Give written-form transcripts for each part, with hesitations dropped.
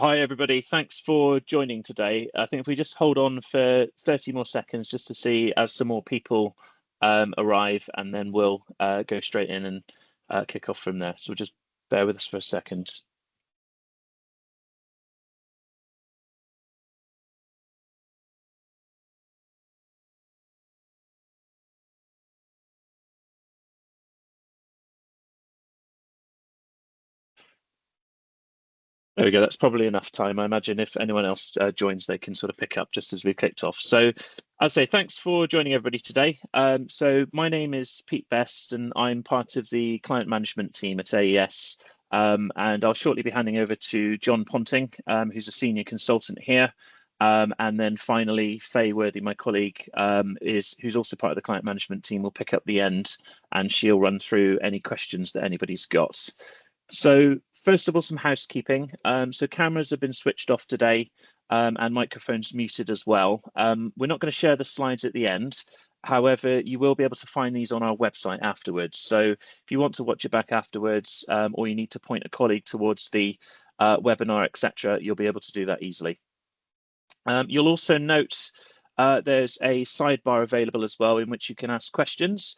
Hi, everybody. Thanks for joining today. I think if we just hold on for 30 more seconds just to see as some more people arrive, and then we'll go straight in and kick off from there. So just bear with us for a second. There we go. That's probably enough time. I imagine if anyone else joins, they can sort of pick up just as we kicked off. So I'll say thanks for joining everybody today. So my name is Pete Best, and I'm part of the client management team at AES. And I'll shortly be handing over to Jon Ponting, who's a senior consultant here. And then finally, Faye Worthy, my colleague, who's also part of the client management team, will pick up the end, and she'll run through any questions that anybody's got. So first of all, some housekeeping. So cameras have been switched off today, and microphones muted as well. We're not going to share the slides at the end. However, you will be able to find these on our website afterwards. So if you want to watch it back afterwards, or you need to point a colleague towards the webinar, etc., you'll be able to do that easily. You'll also note there's a sidebar available as well in which you can ask questions.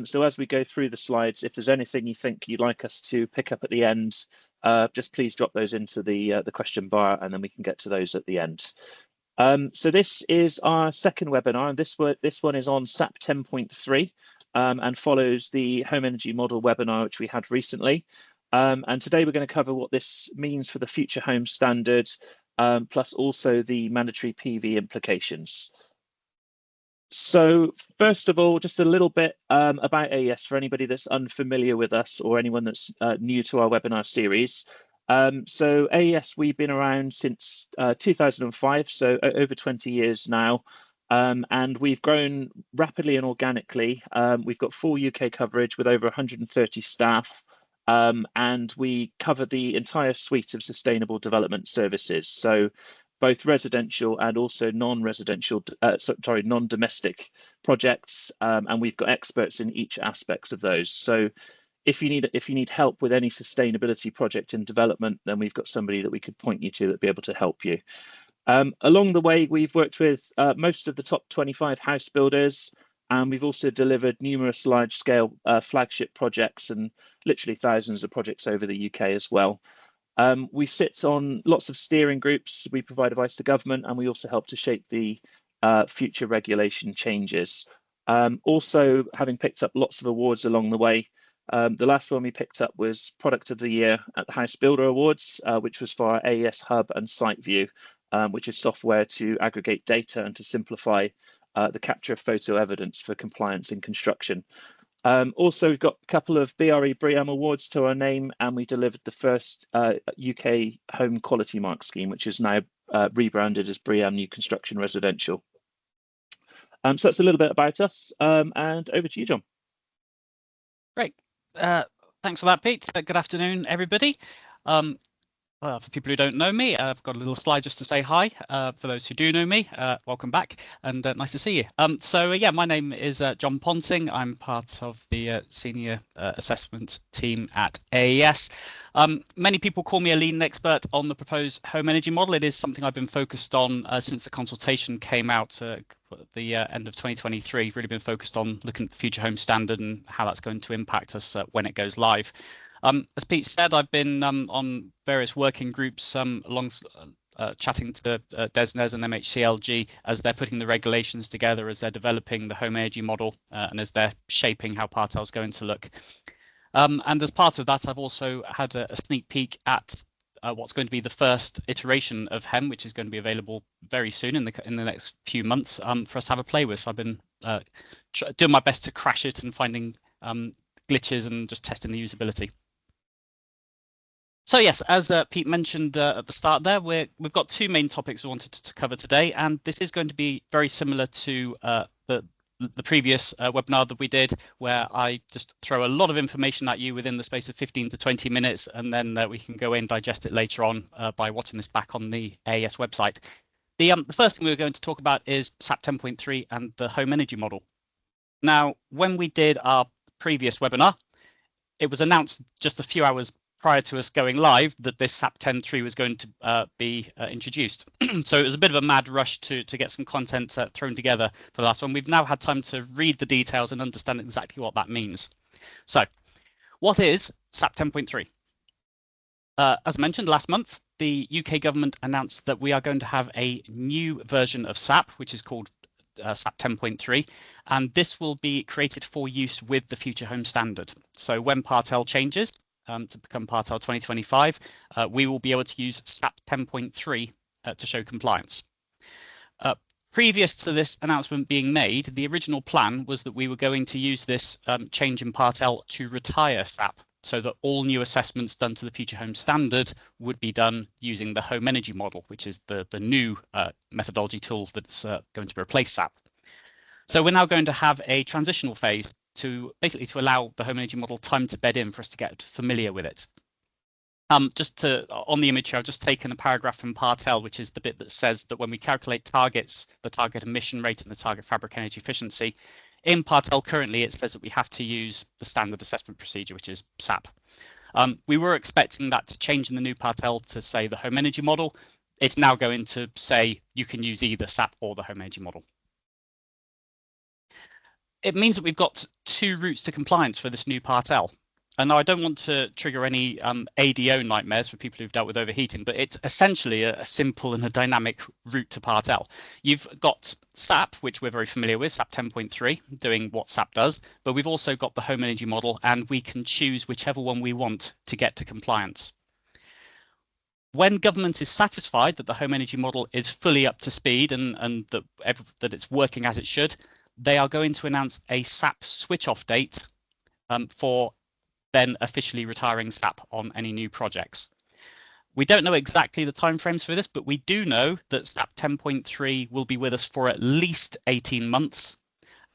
So as we go through the slides, if there's anything you think you'd like us to pick up at the end, just please drop those into the question bar, and then we can get to those at the end. So this is our second webinar, and this one is on SAP 10.3 and follows the home energy model webinar which we had recently. And today we're going to cover what this means for the future home standard, plus also the mandatory PV implications. So first of all, just a little bit about AES for anybody that's unfamiliar with us or anyone that's new to our webinar series. So AES, we've been around since 2005, so over 20 years now, and we've grown rapidly and organically. We've got full UK coverage with over 130 staff, and we cover the entire suite of sustainable development services. So both residential and also non-residential, non-domestic projects, and we've got experts in each aspects of those. So if you need help with any sustainability project in development, then we've got somebody that we could point you to that'd be able to help you. Along the way, we've worked with most of the top 25 house builders, and we've also delivered numerous large-scale flagship projects and literally thousands of projects over the UK as well. We sit on lots of steering groups, we provide advice to government, and we also help to shape the future regulation changes. Also, having picked up lots of awards along the way, the last one we picked up was Product of the Year at the House Builder Awards, which was for our AES Hub and Site View, which is software to aggregate data and to simplify the capture of photo evidence for compliance in construction. Also, we've got a couple of BRE BREEAM awards to our name, and we delivered the first UK Home Quality Mark scheme, which is now rebranded as BREEAM New Construction Residential. So that's a little bit about us, and over to you, Jon. Great. Thanks for that, Pete. Good afternoon, everybody. Well, for people who don't know me, I've got a little slide just to say hi. For those who do know me, welcome back, and nice to see you. So yeah, my name is Jon Ponting. I'm part of the senior assessment team at AES. Many people call me a leading expert on the proposed home energy model. It is something I've been focused on since the consultation came out at the end of 2023. Really been focused on looking at the future home standard and how that's going to impact us when it goes live. As Pete said, I've been on various working groups chatting to DESNZ and MHCLG as they're putting the regulations together, as they're developing the home energy model, and as they're shaping how Part L is going to look. And as part of that, I've also had a sneak peek at what's going to be the first iteration of HEM, which is going to be available very soon in the next few months for us to have a play with. So I've been doing my best to crash it and finding glitches and just testing the usability. So yes, as Pete mentioned at the start there, we've got two main topics we wanted to cover today, and this is going to be very similar to the previous webinar that we did, where I just throw a lot of information at you within the space of 15 to 20 minutes, and then we can go in and digest it later on by watching this back on the AES website. The first thing we were going to talk about is SAP 10.3 and the home energy model. Now, when we did our previous webinar, it was announced just a few hours prior to us going live that this SAP 10.3 was going to be introduced. So it was a bit of a mad rush to get some content thrown together for the last one. We've now had time to read the details and understand exactly what that means. So what is SAP 10.3? As mentioned last month, the UK government announced that we are going to have a new version of SAP, which is called SAP 10.3, and this will be created for use with the Future Home Standard. So when Part L changes to become Part L 2025, we will be able to use SAP 10.3 to show compliance. Previous to this announcement being made, the original plan was that we were going to use this change in Part L to retire SAP, so that all new assessments done to the Future Home Standard would be done using the home energy model, which is the new methodology tool that's going to replace SAP. So we're now going to have a transitional phase to basically to allow the home energy model time to bed in for us to get familiar with it. On the image here, I've just taken a paragraph from Part L, which is the bit that says that when we calculate targets, the target emission rate and the target fabric energy efficiency, in Part L currently, it says that we have to use the standard assessment procedure, which is SAP. We were expecting that to change in the new Part L to say the home energy model. It's now going to say you can use either SAP or the home energy model. It means that we've got two routes to compliance for this new Part L. And now I don't want to trigger any ADO nightmares for people who've dealt with overheating, but it's essentially a simple and a dynamic route to Part L. You've got SAP, which we're very familiar with, SAP 10.3, doing what SAP does, but we've also got the home energy model, and we can choose whichever one we want to get to compliance. When government is satisfied that the home energy model is fully up to speed and that it's working as it should, they are going to announce a SAP switch-off date for then officially retiring SAP on any new projects. We don't know exactly the timeframes for this, but we do know that SAP 10.3 will be with us for at least 18 months,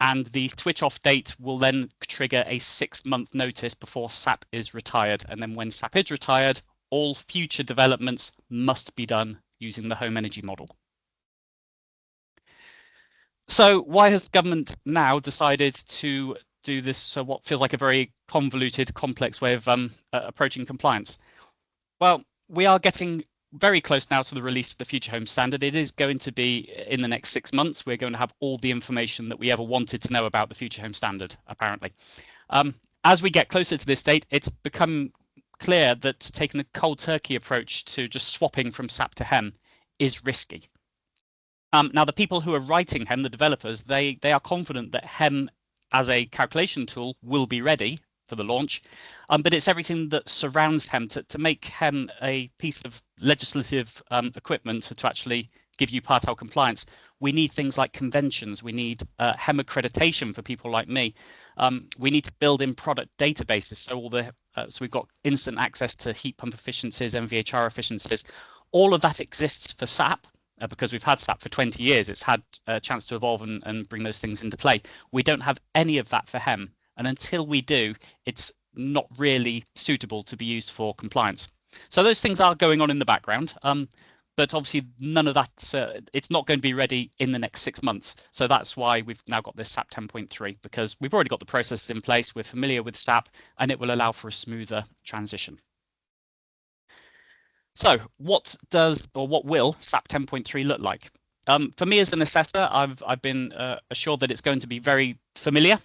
and the switch-off date will then trigger a 6-month notice before SAP is retired. And then when SAP is retired, all future developments must be done using the home energy model. So why has government now decided to do this what feels like a very convoluted, complex way of approaching compliance? Well, we are getting very close now to the release of the Future Home Standard. It is going to be in the next 6 months. We're going to have all the information that we ever wanted to know about the Future Home Standard, apparently. As we get closer to this date, it's become clear that taking a cold turkey approach to just swapping from SAP to HEM is risky. Now, the people who are writing HEM, the developers, they are confident that HEM as a calculation tool will be ready for the launch, but it's everything that surrounds HEM to make HEM a piece of legislative equipment to actually give you Part L compliance. We need things like conventions. We need HEM accreditation for people like me. We need to build in product databases, so so we've got instant access to heat pump efficiencies, MVHR efficiencies. All of that exists for SAP. Because we've had SAP for 20 years, it's had a chance to evolve and bring those things into play. We don't have any of that for HEM, and until we do, it's not really suitable to be used for compliance. So those things are going on in the background, but obviously none of that, it's not going to be ready in the next 6 months. So that's why we've now got this SAP 10.3, because we've already got the processes in place, we're familiar with SAP, and it will allow for a smoother transition. So what will SAP 10.3 look like? For me as an assessor, I've been assured that it's going to be very familiar.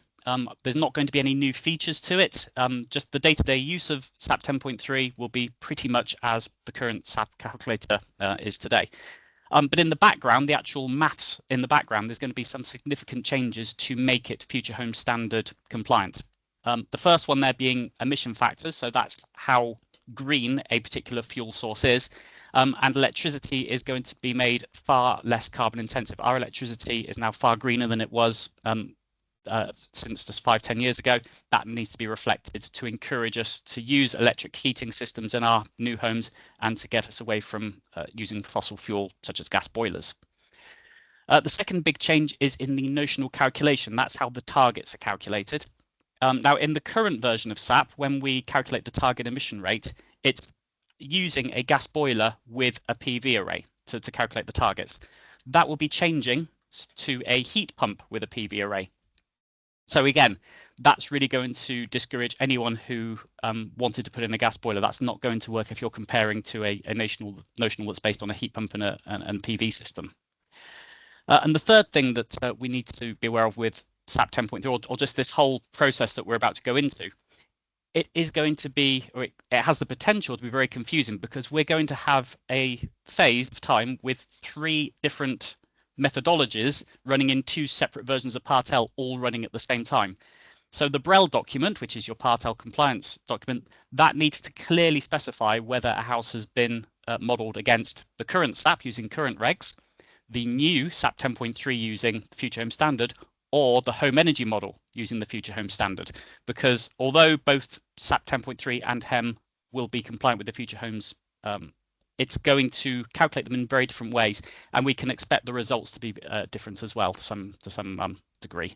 There's not going to be any new features to it. Just the day-to-day use of SAP 10.3 will be pretty much as the current SAP calculator is today. But in the background, the actual maths in the background, there's going to be some significant changes to make it Future Home Standard compliant. The first one there being emission factors, so that's how green a particular fuel source is, and electricity is going to be made far less carbon intensive. Our electricity is now far greener than it was since just 5-10 years ago. That needs to be reflected to encourage us to use electric heating systems in our new homes and to get us away from using fossil fuel such as gas boilers. The second big change is in the notional calculation. That's how the targets are calculated. Now, in the current version of SAP, when we calculate the target emission rate, it's using a gas boiler with a PV array to calculate the targets. That will be changing to a heat pump with a PV array. So again, that's really going to discourage anyone who wanted to put in a gas boiler. That's not going to work if you're comparing to a notional that's based on a heat pump and PV system. And the third thing that we need to be aware of with SAP 10.3, or just this whole process that we're about to go into, it is going to be, or it has the potential to be very confusing, because we're going to have a phase of time with 3 different methodologies running in 2 separate versions of Part L, all running at the same time. So the BREL document, which is your Part L compliance document, that needs to clearly specify whether a house has been modelled against the current SAP using current regs, the new SAP 10.3 using Future Home Standard, or the home energy model using the Future Home Standard. Because although both SAP 10.3 and HEM will be compliant with the Future Homes, it's going to calculate them in very different ways, and we can expect the results to be different as well to some degree.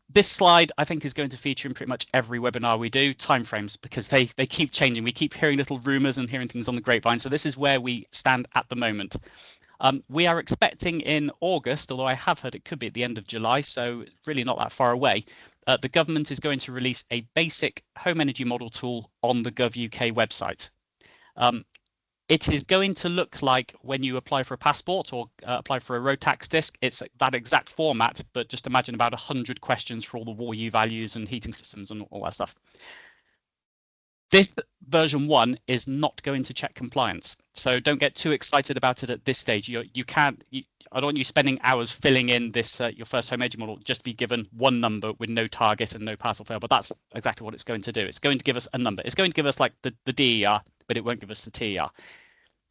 This slide, I think, is going to feature in pretty much every webinar we do, timeframes, because they keep changing. We keep hearing little rumours and hearing things on the grapevine. So this is where we stand at the moment. We are expecting in August, although I have heard it could be at the end of July, so really not that far away, the government is going to release a basic home energy model tool on the Gov.uk website. It is going to look like when you apply for a passport or apply for a road tax disc. It's that exact format, but just imagine about 100 questions for all the WAR U values and heating systems and all that stuff. This version 1 is not going to check compliance, so don't get too excited about it at this stage. I don't want you spending hours filling in this your first home energy model just to be given one number with no target and no pass or fail, but that's exactly what it's going to do. It's going to give us a number. It's going to give us like the DER, but it won't give us the TER.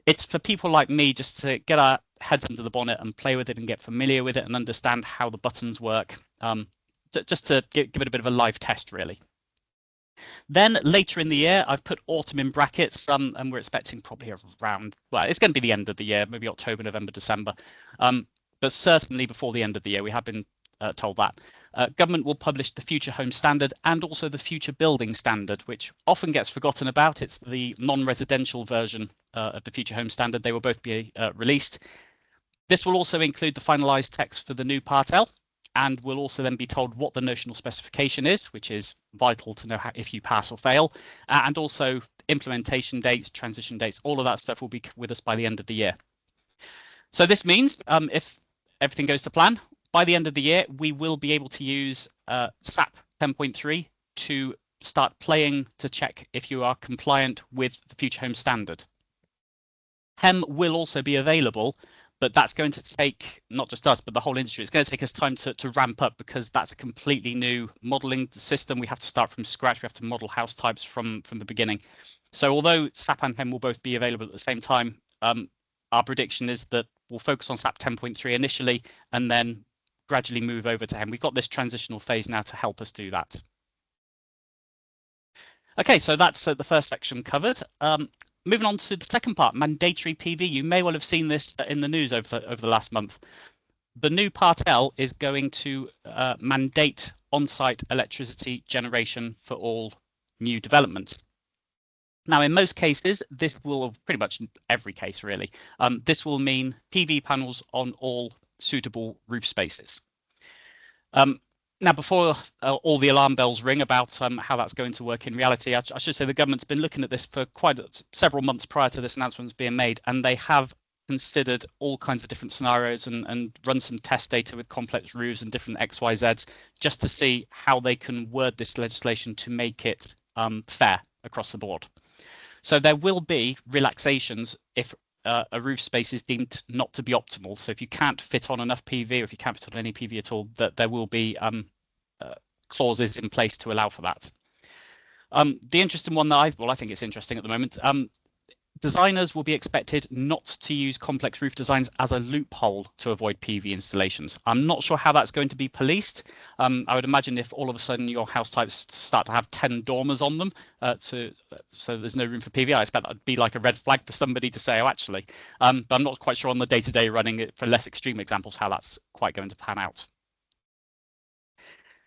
It's for people like me just to get our heads under the bonnet and play with it and get familiar with it and understand how the buttons work, just to give it a bit of a live test, really. Then later in the year, I've put autumn in brackets, and we're expecting probably around, well, it's going to be the end of the year, maybe October, November, December, but certainly before the end of the year. We have been told that. Government will publish the Future Home Standard and also the Future Building Standard, which often gets forgotten about. It's the non-residential version of the Future Home Standard. They will both be released. This will also include the finalised text for the new Part L, and we'll also then be told what the notional specification is, which is vital to know if you pass or fail, and also implementation dates, transition dates, all of that stuff will be with us by the end of the year. So this means if everything goes to plan, by the end of the year, we will be able to use SAP 10.3 to start playing to check if you are compliant with the Future Home Standard. HEM will also be available, but that's going to take not just us, but the whole industry. It's going to take us time to ramp up, because that's a completely new modelling system. We have to start from scratch. We have to model house types from the beginning. So although SAP and HEM will both be available at the same time, our prediction is that we'll focus on SAP 10.3 initially and then gradually move over to HEM. We've got this transitional phase now to help us do that. Okay, so that's the first section covered. Moving on to the second part, mandatory PV. You may well have seen this in the news over the last month. The new Part L is going to mandate on-site electricity generation for all new developments. Now, in most cases, this will, pretty much in every case really, this will mean PV panels on all suitable roof spaces. Now, before all the alarm bells ring about how that's going to work in reality, I should say the government's been looking at this for several months prior to this announcement being made, and they have considered all kinds of different scenarios and run some test data with complex roofs and different XYZs just to see how they can word this legislation to make it fair across the board. So there will be relaxations if a roof space is deemed not to be optimal. So if you can't fit on enough PV, or if you can't fit on any PV at all, that there will be clauses in place to allow for that. The interesting one that I think it's interesting at the moment, designers will be expected not to use complex roof designs as a loophole to avoid PV installations. I'm not sure how that's going to be policed. I would imagine if all of a sudden your house types start to have 10 dormers on them, so there's no room for PV, I expect that would be like a red flag for somebody to say, oh, actually. But I'm not quite sure on the day-to-day running it for less extreme examples how that's quite going to pan out.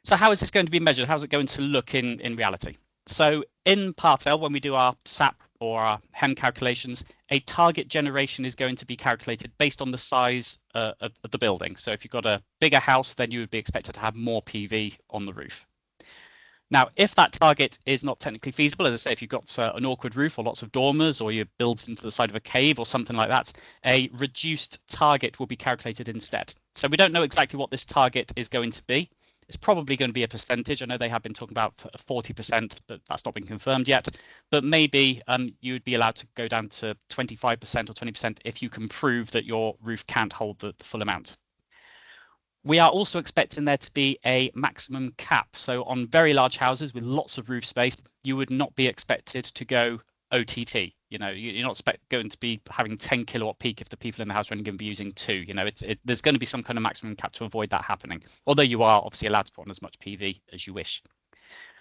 So how is this going to be measured? How's it going to look in reality? So in Part L, when we do our SAP or our HEM calculations, a target generation is going to be calculated based on the size of the building. So if you've got a bigger house, then you would be expected to have more PV on the roof. Now, if that target is not technically feasible, as I say, if you've got an awkward roof or lots of dormers, or you're built into the side of a cave or something like that, a reduced target will be calculated instead. So we don't know exactly what this target is going to be. It's probably going to be a percentage. I know they have been talking about 40%, but that's not been confirmed yet. But maybe you would be allowed to go down to 25% or 20% if you can prove that your roof can't hold the full amount. We are also expecting there to be a maximum cap. So on very large houses with lots of roof space, you would not be expected to go OTT. You know, you're not going to be having 10 kilowatt peak if the people in the house are only going to be using 2. You know, there's going to be some kind of maximum cap to avoid that happening. Although you are obviously allowed to put on as much PV as you wish.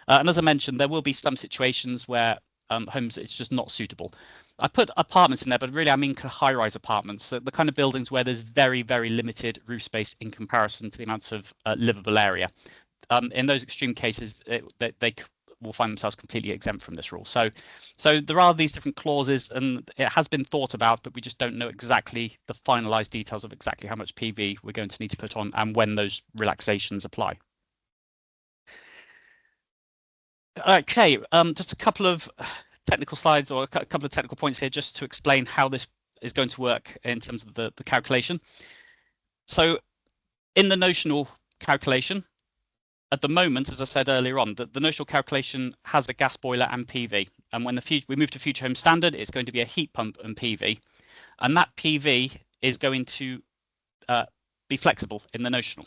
And as I mentioned, there will be some situations where homes, it's just not suitable. I put apartments in there, but really I mean high-rise apartments, the kind of buildings where there's very, very limited roof space in comparison to the amounts of livable area. In those extreme cases, they will find themselves completely exempt from this rule. So there are these different clauses, and it has been thought about, but we just don't know exactly the finalized details of exactly how much PV we're going to need to put on and when those relaxations apply. Okay, just a couple of technical slides or a couple of technical points here just to explain how this is going to work in terms of the calculation. So in the notional calculation, at the moment, as I said earlier on, the notional calculation has a gas boiler and PV. And when we move to Future Home Standard, it's going to be a heat pump and PV. And that PV is going to be flexible in the notional.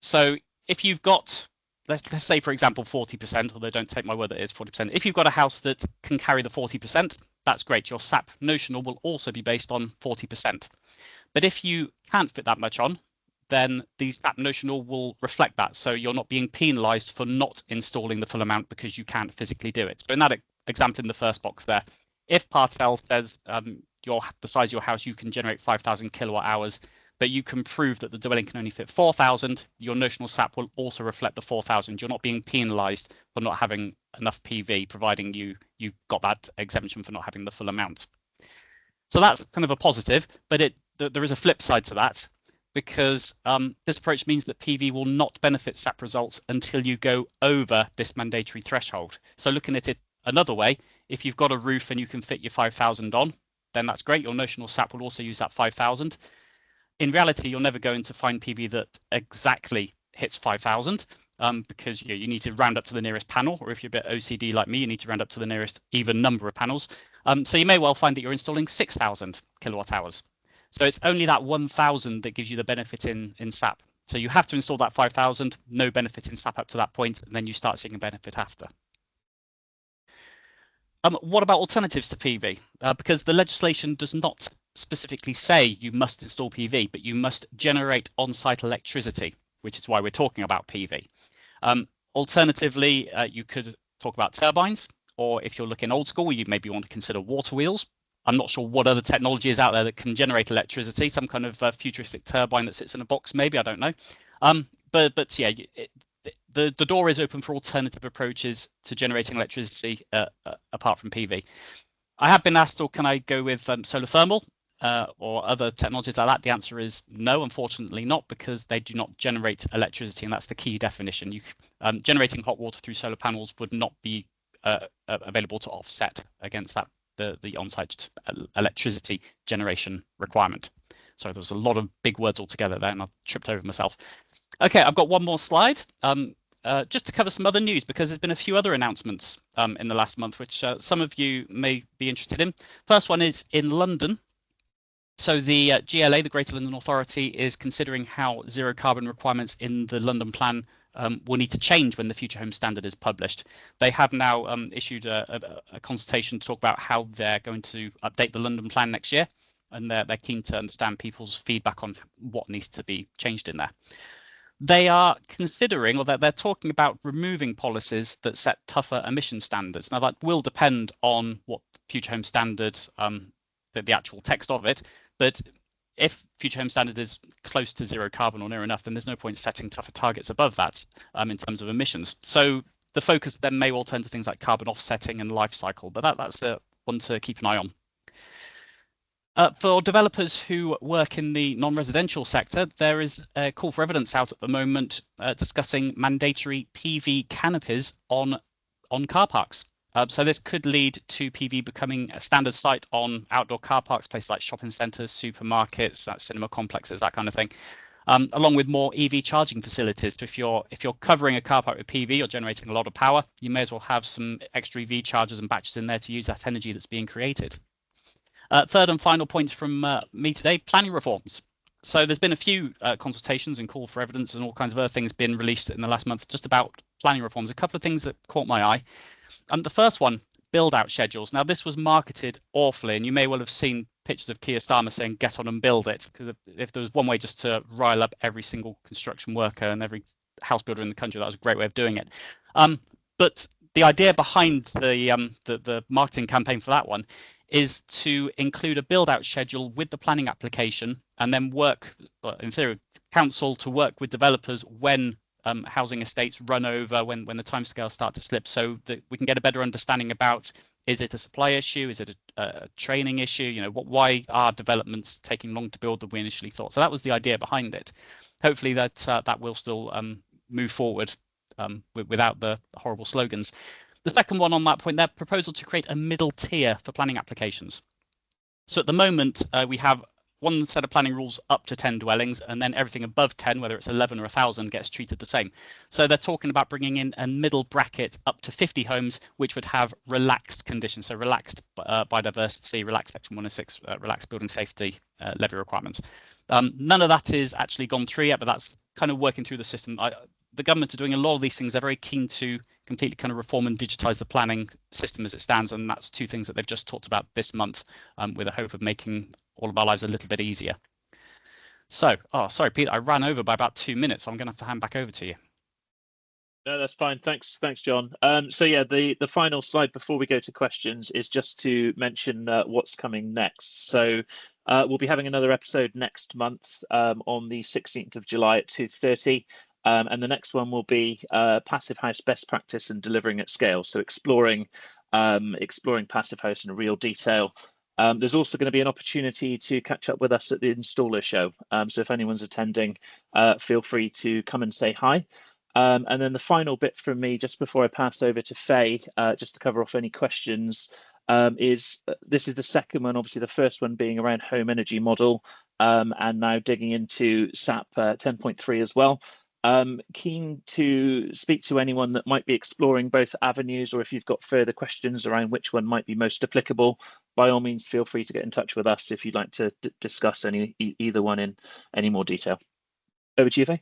So if you've got, let's say, for example, 40%, although don't take my word that it is 40%. If you've got a house that can carry the 40%, that's great. Your SAP notional will also be based on 40%. But if you can't fit that much on, then the SAP notional will reflect that. So you're not being penalized for not installing the full amount because you can't physically do it. So in that example in the first box there, if Part L says the size of your house, you can generate 5,000 kilowatt hours, but you can prove that the dwelling can only fit 4,000, your notional SAP will also reflect the 4,000. You're not being penalized for not having enough PV, providing you've got that exemption for not having the full amount. So that's kind of a positive, but there is a flip side to that, because this approach means that PV will not benefit SAP results until you go over this mandatory threshold. So looking at it another way, if you've got a roof and you can fit your 5,000 on, then that's great. Your notional SAP will also use that 5,000. In reality, you're never going to find PV that exactly hits 5,000 because you need to round up to the nearest panel, or if you're a bit OCD like me, you need to round up to the nearest even number of panels. So you may well find that you're installing 6,000 kilowatt hours. So it's only that 1,000 that gives you the benefit in SAP. So you have to install that 5,000, no benefit in SAP up to that point, and then you start seeing a benefit after. What about alternatives to PV? Because the legislation does not specifically say you must install PV, but you must generate on-site electricity, which is why we're talking about PV. Alternatively, you could talk about turbines, or if you're looking old school, you maybe want to consider water wheels. I'm not sure what other technology is out there that can generate electricity, some kind of futuristic turbine that sits in a box, maybe, I don't know. But yeah, the door is open for alternative approaches to generating electricity apart from PV. I have been asked, or can I go with solar thermal or other technologies like that? The answer is no, unfortunately not, because they do not generate electricity, and that's the key definition. Generating hot water through solar panels would not be available to offset against that the on-site electricity generation requirement. So there's a lot of big words altogether there, and I've tripped over myself. Okay, I've got one more slide. Just to cover some other news, because there's been a few other announcements in the last month, which some of you may be interested in. First one is in London. So the GLA, the Greater London Authority, is considering how zero carbon requirements in the London plan will need to change when the Future Home Standard is published. They have now issued a consultation to talk about how they're going to update the London plan next year, and they're keen to understand people's feedback on what needs to be changed in there. They are considering, or they're talking about removing policies that set tougher emission standards. Now, that will depend on what Future Home Standard, the actual text of it, but if Future Home Standard is close to zero carbon or near enough, then there's no point setting tougher targets above that in terms of emissions. So the focus then may well turn to things like carbon offsetting and life cycle, but that's one to keep an eye on. For developers who work in the non-residential sector, there is a call for evidence out at the moment discussing mandatory PV canopies on car parks. So this could lead to PV becoming a standard site on outdoor car parks, places like shopping centres, supermarkets, cinema complexes, that kind of thing. Along with more EV charging facilities. So if you're covering a car park with PV, you're generating a lot of power, you may as well have some extra EV chargers and batteries in there to use that energy that's being created. Third and final point from me today, planning reforms. So there's been a few consultations and call for evidence and all kinds of other things been released in the last month just about planning reforms. A couple of things that caught my eye. The first one, build out schedules. Now this was marketed awfully, and you may well have seen pictures of Keir Starmer saying get on and build it, because if there was one way just to rile up every single construction worker and every house builder in the country, that was a great way of doing it. But the idea behind the marketing campaign for that one is to include a build out schedule with the planning application, and then work, in theory, council to work with developers when housing estates run over, when the timescales start to slip, so that we can get a better understanding about, is it a supply issue, is it a training issue, you know, why are developments taking long to build than we initially thought. So that was the idea behind it. Hopefully that will still move forward without the horrible slogans. The second one on that point, their proposal to create a middle tier for planning applications. So at the moment, we have one set of planning rules up to 10 dwellings, and then everything above 10, whether it's 11 or 1,000, gets treated the same. So they're talking about bringing in a middle bracket up to 50 homes, which would have relaxed conditions, so relaxed biodiversity, relaxed Section 106, relaxed building safety levy requirements. None of that is actually gone through yet, but that's kind of working through the system. The government are doing a lot of these things. They're very keen to completely kind of reform and digitize the planning system as it stands, and that's two things that they've just talked about this month, with a hope of making all of our lives a little bit easier. So, sorry, Pete, I ran over by about 2 minutes, so I'm going to have to hand back over to you. No, that's fine. Thanks, John. So yeah, the final slide before we go to questions is just to mention what's coming next. So we'll be having another episode next month on the 16th of July at 2:30. And the next one will be Passive House Best Practice and Delivering at Scale. So exploring Passive House in real detail. There's also going to be an opportunity to catch up with us at the Installer Show. So if anyone's attending, feel free to come and say hi. And then the final bit from me, just before I pass over to Faye, just to cover off any questions, is this is the second one, obviously the first one being around home energy model, and now digging into SAP 10.3 as well. Keen to speak to anyone that might be exploring both avenues, or if you've got further questions around which one might be most applicable, by all means, feel free to get in touch with us if you'd like to discuss either one in any more detail. Over to you, Faye.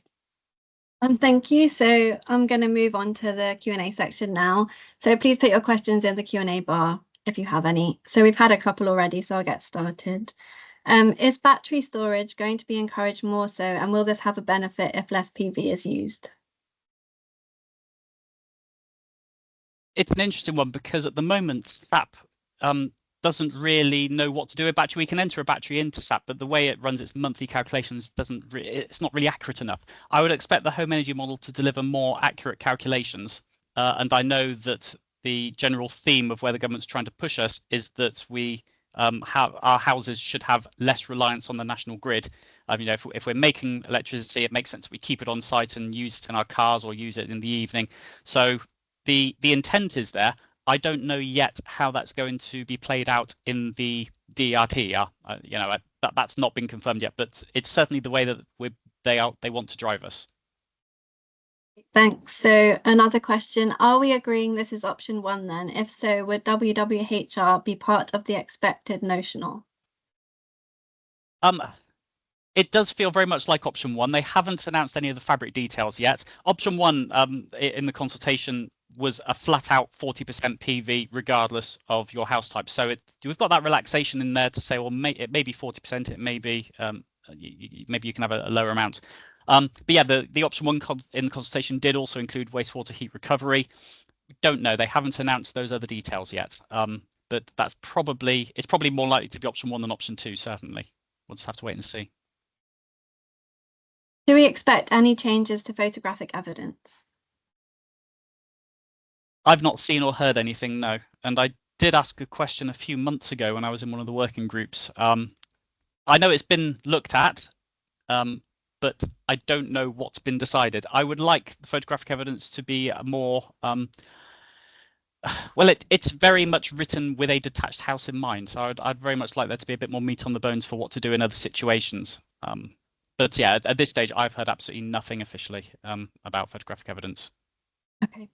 Thank you. So I'm going to move on to the Q&A section now. So please put your questions in the Q&A bar if you have any. So we've had a couple already, so I'll get started. Is battery storage going to be encouraged more so, and will this have a benefit if less PV is used? It's an interesting one, because at the moment SAP doesn't really know what to do with battery. We can enter a battery into SAP, but the way it runs its monthly calculations it's not really accurate enough. I would expect the home energy model to deliver more accurate calculations, and I know that the general theme of where the government's trying to push us is that we our houses should have less reliance on the national grid. You know, if we're making electricity, it makes sense that we keep it on site and use it in our cars or use it in the evening. So the intent is there. I don't know yet how that's going to be played out in the DRT. You know, that's not been confirmed yet, but it's certainly the way that they want to drive us. Thanks. So another question, are we agreeing this is option 1 then? If so, would WWHR be part of the expected notional? It does feel very much like option 1. They haven't announced any of the fabric details yet. Option 1 in the consultation was a flat out 40% PV regardless of your house type. So we've got that relaxation in there to say, well, it may be 40%, it may be maybe you can have a lower amount. But yeah, the option 1 in the consultation did also include wastewater heat recovery. We don't know. They haven't announced those other details yet. But it's probably more likely to be option 1 than option 2, certainly. We'll just have to wait and see. Do we expect any changes to photographic evidence? I've not seen or heard anything, no. And I did ask a question a few months ago when I was in one of the working groups. I know it's been looked at, but I don't know what's been decided. I would like the photographic evidence to be more, well, it's very much written with a detached house in mind. So I'd very much like there to be a bit more meat on the bones for what to do in other situations. But yeah, at this stage, I've heard absolutely nothing officially about photographic evidence. Okay.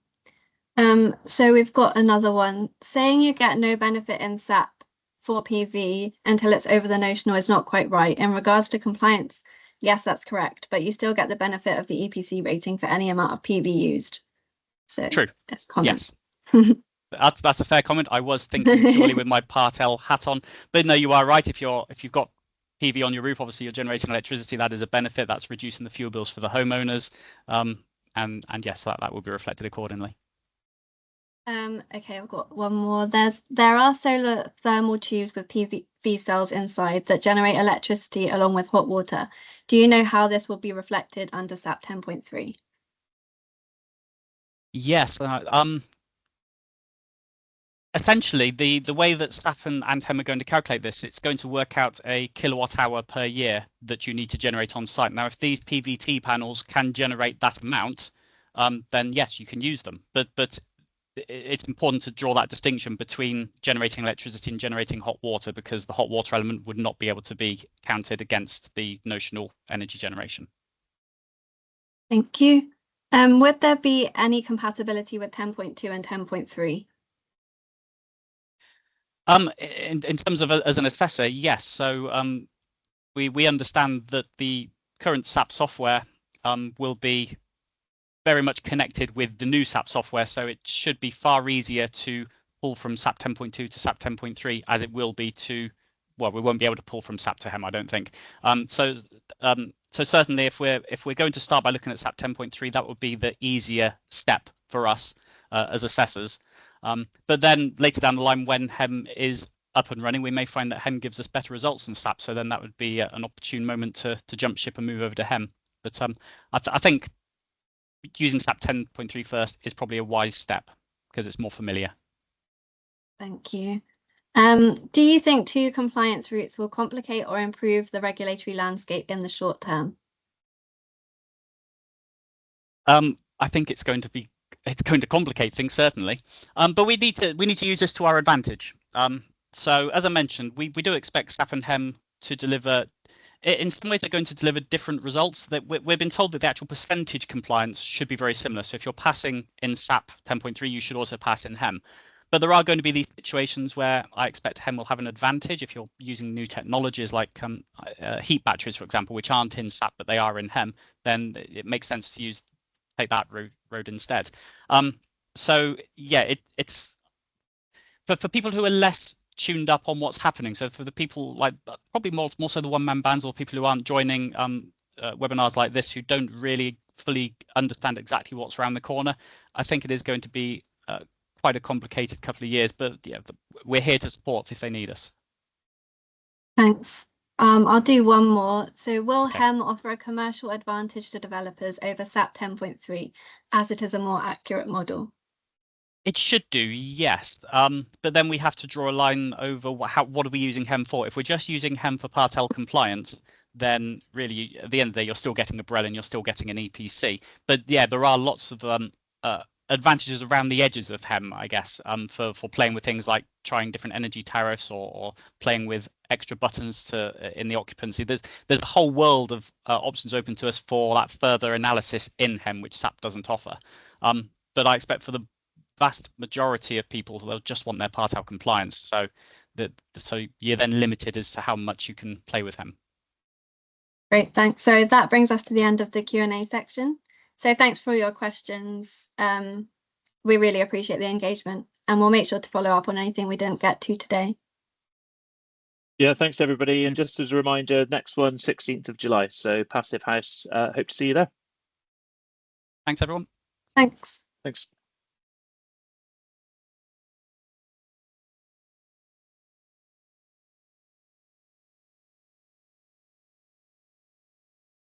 So we've got another one. Saying you get no benefit in SAP for PV until it's over the notional is not quite right. In regards to compliance, yes, that's correct, but you still get the benefit of the EPC rating for any amount of PV used. So True. that's common. Yes. That's a fair comment. I was thinking purely with my Part L hat on, but no, you are right. If you've got PV on your roof, obviously you're generating electricity. That is a benefit. That's reducing the fuel bills for the homeowners, and yes, that will be reflected accordingly. Okay, I've got one more. There are solar thermal tubes with PV cells inside that generate electricity along with hot water. Do you know how this will be reflected under SAP 10.3? Yes. Essentially, the way that SAP and HEM are going to calculate this, it's going to work out a kilowatt hour per year that you need to generate on site. Now, if these PVT panels can generate that amount, then yes, you can use them. But it's important to draw that distinction between generating electricity and generating hot water, because the hot water element would not be able to be counted against the notional energy generation. Thank you. Would there be any compatibility with 10.2 and 10.3? In terms of as an assessor, yes. So we understand that the current SAP software will be very much connected with the new SAP software, so it should be far easier to pull from SAP 10.2 to SAP 10.3 as it will be to, well, we won't be able to pull from SAP to HEM, I don't think. So certainly if we're going to start by looking at SAP 10.3, that would be the easier step for us as assessors. But then later down the line, when HEM is up and running, we may find that HEM gives us better results than SAP. So then that would be an opportune moment to jump ship and move over to HEM. But I think using SAP 10.3 first is probably a wise step because it's more familiar. Thank you. Do you think 2 compliance routes will complicate or improve the regulatory landscape in the short term? I think it's going to complicate things, certainly, but we need to use this to our advantage. So as I mentioned, we do expect SAP and HEM to deliver. In some ways, they're going to deliver different results. That we've been told that the actual percentage compliance should be very similar. So if you're passing in SAP 10.3, you should also pass in HEM. But there are going to be these situations where I expect HEM will have an advantage if you're using new technologies like heat batteries, for example, which aren't in SAP but they are in HEM. Then it makes sense to take that road instead. So yeah, it's for people who are less tuned up on what's happening. So for the people like probably more so the one-man bands or people who aren't joining webinars like this, who don't really fully understand exactly what's around the corner, I think it is going to be quite a complicated couple of years. But yeah, we're here to support if they need us. Thanks. I'll do one more. So will HEM offer a commercial advantage to developers over SAP 10.3 as it is a more accurate model? It should do, yes. But then we have to draw a line over what are we using HEM for? If we're just using HEM for Part L compliance, then really at the end of the day, you're still getting a BREL and you're still getting an EPC. But yeah, there are lots of advantages around the edges of HEM, I guess, for playing with things like trying different energy tariffs or playing with extra buttons in the occupancy. There's a whole world of options open to us for that further analysis in HEM, which SAP doesn't offer. But I expect for the vast majority of people who just want their Part L compliance, so you're then limited as to how much you can play with HEM. Great, thanks. So that brings us to the end of the Q&A section. So thanks for your questions. We really appreciate the engagement, and we'll make sure to follow up on anything we didn't get to today. Yeah, thanks everybody. And just as a reminder, next one, 16th of July. So Passive House, hope to see you there. Thanks, everyone. Thanks. Thanks.